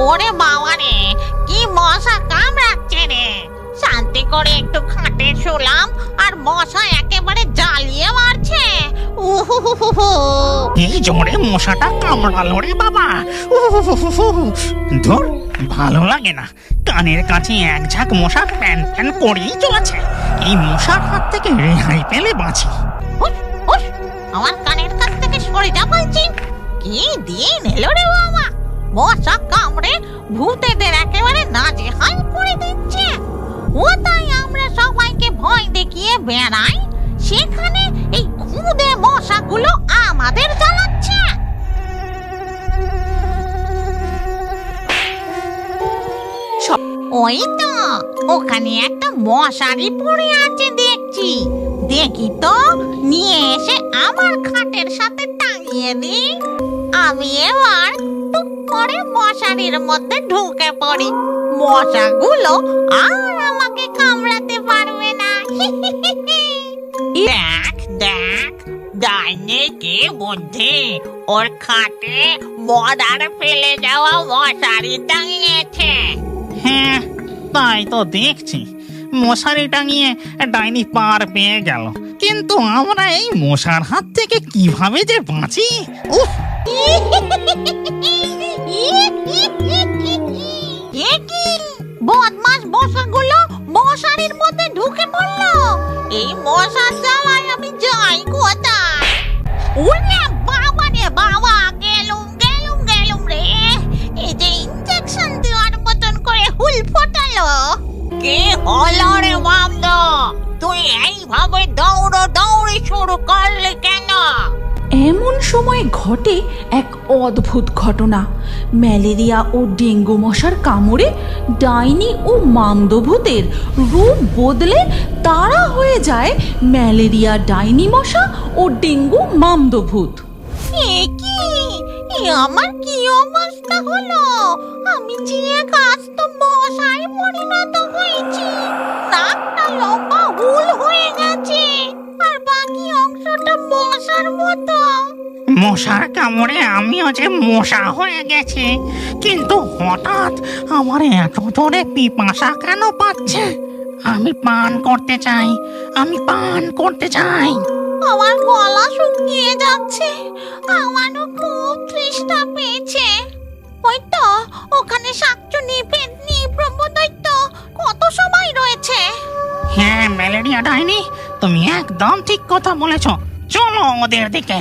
ওরে বাবা রে, কি মশা কামড়াচ্ছে রে! শান্তি করে একটু খাটে শুলাম আর মশা একেবারে জ্বালিয়ে মারছে। উহুহুহু। এই জোরে মশাটা কামড়ালো রে বাবা। ধুর, ভালো লাগে না। কানের কাছে এক ঝাঁক মশা প্যান প্যান করেই চলেছে। এই মশার হাত থেকে রেহাই পেলে বাঁচি। হুস, হুস, আমার কানের কাছ থেকে সরে যা বলছি। কি দিন এলো রে বাবা! মশা কামড়ে ভূতেদের একেবারে নাজেহাল করে দিচ্ছে। ও তাই আমরা সবাইকে ভয় দেখিয়ে বেড়াই, সেখানে এই খুদে মশাগুলো আমাদের জ্বালাচ্ছে। ওই তো ওখানে একটা মশারি পড়ে আছে দেখছি। দেখি তো, নিয়ে এসে আমার খাটের সাথে টাঙিয়ে দিই। আমি এবার টুক করে মশারির মধ্যে ঢুকে পড়ি। মশাগুলো আর আমাকে কামড়াতে পারবে না। দেখ দেখ, ডাইনি কি বুদ্ধি! ওর খাটে মদার ফেলে যাওয়া মশারি টাঙিয়েছে। হ্যাঁ, তাই তো দেখছি। মশারি টাঙিয়ে ডাইনি পার পেয়ে গেল, কিন্তু আমরা এই মশার হাত থেকে কিভাবে যে বাঁচি! উফ! এ কি বদমাস মশাগুলো মশারির মধ্যে ঢুকে পড়লো! এই মশার জ্বালায় আমি যাই কোথায়? ওরে বাবা রে বাবা, গেলুম গেলুম গেলুম রে! এই যে ইনজেকশন দেওয়ার মতন করে হুল ফোটালো। কে হলো রে মামদ? তুই এইভাবে দৌড়ি শুরু করলি কেন? এমন সময় ঘটে এক অদ্ভুত ঘটনা। ম্যালেরিয়া ও ডেঙ্গু মশার কামড়ে ডাইনি ও মামদভূতের রূপ বদলে তারা হয়ে যায় ম্যালেরিয়া ডাইনি মশা ও ডেঙ্গু মামদভূত। এ কি? এ আমার কি অবস্থা হলো? আমি যে এক আস্ত মশায় পরিণত হয়েছি। নাকটা লম্বা হুল হয়ে গেছে, আর বাকি অংশটা মশার মতো। মশার কামড়ে আমিও যে মশা হয়ে গেছি, কিন্তু হঠাৎ আমার এত জোরে পিপাসা কেন পাচ্ছে? আমি পান করতে চাই, আমি পান করতে চাই। আমার গলা শুকিয়ে যাচ্ছে, আমারও খুব তৃষ্ণা পেয়েছে। ওই তো ওখানে শাকচুনি, পেতনি, ব্রহ্মদৈত্য কত সময় রয়েছে। হ্যাঁ ম্যালেরিয়া ডাইনি, তুমি একদম ঠিক কথা বলেছ। চলো ওদের দিকে,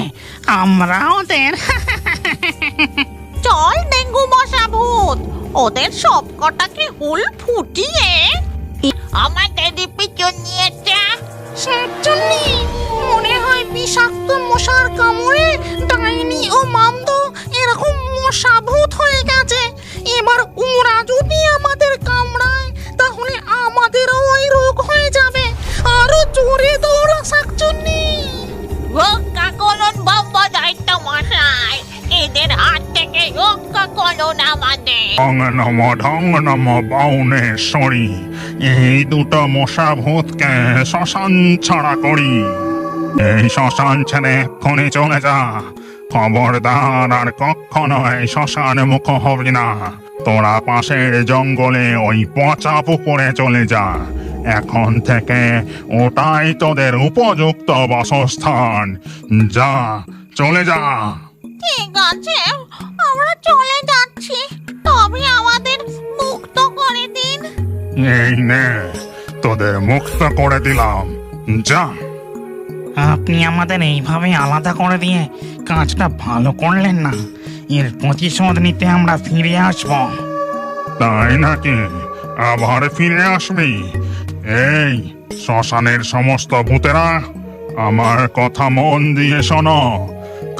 আমরা ওদের চল ডেঙ্গু মশা ভূত, ওদের সব কটাকে হুল ফুটিয়ে আমাদের পিছন নিয়েছে। শাকচুন্নি, মনে হয় বিষাক্ত মশার কামড়ে ডাইনি ও মামদ এরকম মশা ভূত হয়ে গেছে। এবার ওরা যদি আমাদের কামড়ায়, তাহলে আমাদেরও ওই রোগ হয়ে যাবে। আরো জোরে দৌড়া শাকচুন্নি। রক্ষা করুন ব্রহ্মদৈত্য মশাই, এদের হাত থেকে রক্ষা করুন আমাদের। ঢং নম বাউনেশ্বরী, এই দুটো মশা ভূতকে শ্মশান ছাড়া করি। এই শ্মশান ছেড়ে এক্ষুনি চলে যা। খবরদার আর কখনো এই শ্মশান মুখ হবি না। তোরা পাশের জঙ্গলে ওই পচা পুকুরে চলে যা। এখন থেকে ওটাই তোদের উপযুক্ত বাসস্থান। যা, চলে যা। ঠিক আছে, আমরা চলে যাচ্ছি, তবে আমাদের মুক্ত করে দিন। এই নে, তোদের মুক্ত করে দিলাম। যা। আপনি আমাদের এইভাবে আলাদা করে দিয়ে কাজটা ভালো করলেন না। এর প্রতিশোধ নিতে আমরা ফিরে আসব। তাই নাকি? আবার ফিরে আসবি? এই শ্মশানের সমস্ত ভূতেরা, আমার কথা মন দিয়ে শোনো।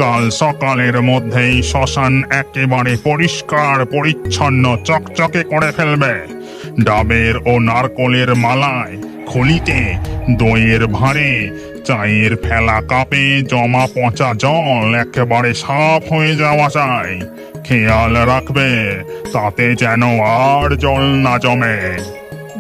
কাল সকালের মধ্যেই শ্মশান একেবারে পরিষ্কার পরিচ্ছন্ন চকচকে করে ফেলবে। ডাবের ও নারকলের মালায়, খলিতে, দইয়ের ভাঁড়ে, চায়ের ফেলা কাপে জমা পচা জল একেবারে সাফ হয়ে যাওয়া চাই। খেয়াল রাখবে তাতে যেন আর জল না জমে।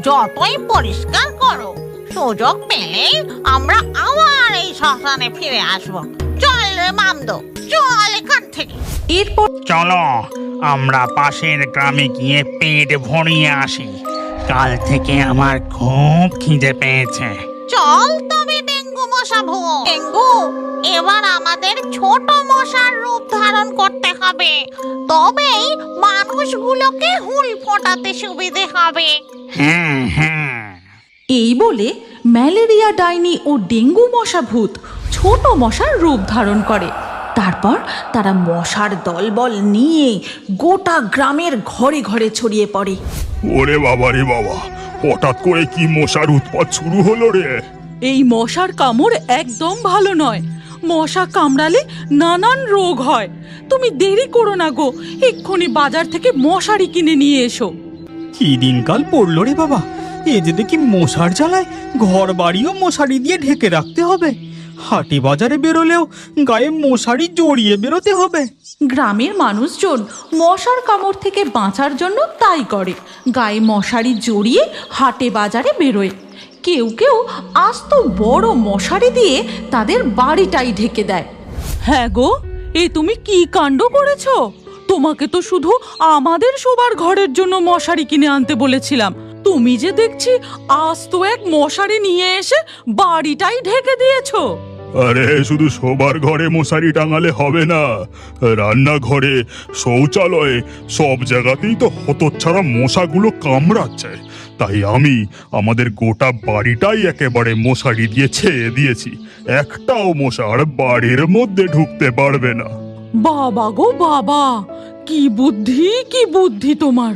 যতই পরিষ্কার করো, সুযোগ পেলে আমরা আবার এই শ্মশানে ফিরে আসবো। চল রে মামদো, চল এখান থেকে। এরপর চলো আমরা পাশের গ্রামে গিয়ে পেট ভরিয়ে আসি। কাল থেকে আমার খুব খিদে পেয়েছে। চল তবে ডেঙ্গু মশা ভূত। ডেঙ্গু, এবার আমাদের ছোট মশার রূপ ধারণ করতে হবে, তবেই মানুষগুলোকে হুল ফোটাতে সুবিধে হবে। হ্যাঁ হ্যাঁ। এই বলে ম্যালেরিয়া ডাইনি ও ডেঙ্গু মশা ভূত ছোট মশার রূপ ধারণ করে। তারপর তারা মশার দলবল নিয়ে গোটা গ্রামের ঘরে ঘরে ছড়িয়ে পড়ে। ওরে বাবা রে বাবা, হঠাৎ করে কি মশার উৎপাত শুরু হলো রে? এই মশার কামড় একদম ভালো নয়। মশা কামড়ালে নানান রোগ হয়। তুমি দেরি করো না গো, এক্ষুনি বাজার থেকে মশারি কিনে নিয়ে এসো। কি দিনকাল পড়লো রে বাবা, এ যে দেখি মশার জ্বালায় ঘর বাড়িও মশারি দিয়ে ঢেকে রাখতে হবে। হাটে বাজারে বেরোলেও গায়ে মশারি জড়িয়ে বেরোতে হবে। গ্রামের মানুষজন মশার কামড় থেকে বাঁচার জন্য তাই করে, গায়ে মশারি জড়িয়ে হাটে বাজারে বেরোয়। কেউ কেউ আস্ত বড় মশারি দিয়ে তাদের বাড়িটাই ঢেকে দেয়। হ্যাঁ গো, এ তুমি কি কাণ্ড করেছো? তোমাকে তো শুধু আমাদের শোবার ঘরের জন্য মশারি কিনে আনতে বলেছিলাম, তুমি যে দেখছি আস্ত এক মশারি নিয়ে এসে বাড়িটাই ঢেকে দিয়েছো। আরে শুধু শোবার ঘরে মশারি টাঙালে হবে না, রান্নাঘরে, শৌচালয়ে, সব জায়গাতেই তো হতচ্ছাড়া মশাগুলো কামড়াচ্ছে। তাই আমি আমাদের গোটা বাড়িটাই একেবারে মশারি দিয়ে ছেয়ে দিয়েছি। একটাও মশা আর বাড়ির মধ্যে ঢুকতে পারবে না। বাবা গো বাবা, কি বুদ্ধি, কি বুদ্ধি তোমার!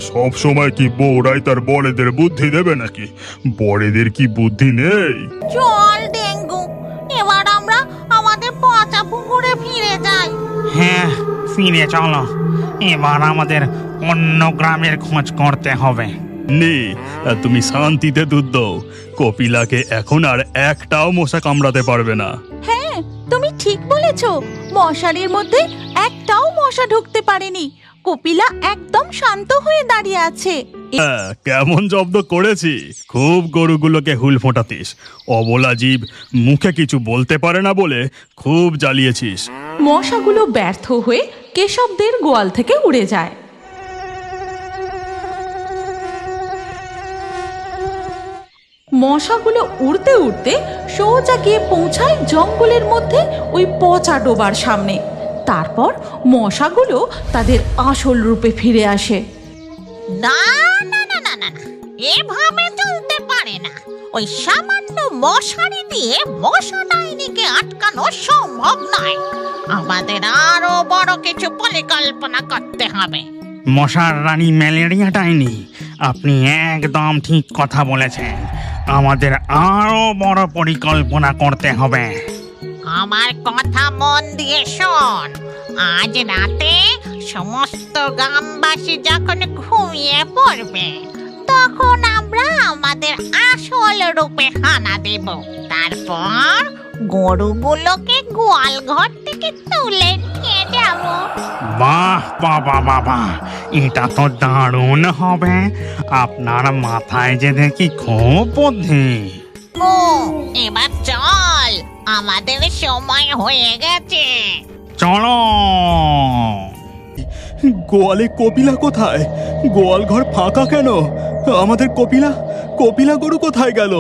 সব সময় কি বউরাই তার বড়েদের বুদ্ধি দেবে নাকি? বড়েদের কি বুদ্ধি নেই? চল ডেঙ্গু, এবার আমরা আমাদের পচা পুকুরে ফিরে যাই। হ্যাঁ, ফিরে চলো। এবার আমাদের অন্য গ্রামের খোঁজ করতে হবে। নে, তুমি শান্তিতে দুধ দাও। কপিলাকে এখন আর একটাও মশা কামড়াতে পারবে না। হ্যাঁ, তুমি ঠিক বলেছ। মশারির মধ্যে একটাও মশা ঢুকতে পারেনি। কপিলা একদম শান্ত হয়ে দাঁড়িয়ে আছে। কেমন জব্দ করেছি! খুব গরুগুলোকে হুল ফোটাতিস। অবলা জীব মুখে কিছু বলতে পারে না বলে খুব জ্বালিয়েছিস। মশাগুলো ব্যর্থ হয়ে কেশবদের গোয়াল থেকে উড়ে যায়। মশাগুলো উড়তে উড়তে সোজা গিয়ে পৌঁছায় জঙ্গলের মধ্যে ওই পচা ডোবার সামনে। তারপর মশাগুলো তাদের আসল রূপে ফিরে আসে। না না না না না না, এভাবে চলতে পারে না। ওই সামান্য মশারি দিয়ে মশা ডাইনিকে আটকানো সম্ভব নয়। আমাদের আরো বড় কিছু পরিকল্পনা করতে হবে। মশার রানী ম্যালেরিয়া ডাইনি, আপনি একদম ঠিক কথা বলেছেন। আমাদের আরো বড় পরিকল্পনা করতে হবে। আমার কথা মন দিয়ে শোন। আজ রাতে সমস্ত গ্রামবাসী যখন ঘুমিয়ে পড়বে, তখন আমরা আমাদের আসল রূপে হানা দেব। তারপর গরুগুলোকে গোয়াল ঘর থেকে তুলে নিয়ে যাব। বাহ বাবা বাবা, এটা তো দারুণ হবে। আপনার মাথায় যে দেখি খুব বুদ্ধি। ও, এবার চল, আমাদের সময় হয়ে গেছে। চলো। গোয়ালে কপিলা কোথায়? গোয়াল ঘর ফাঁকা কেন? আমাদের কপিলা গরু কোথায় গেল?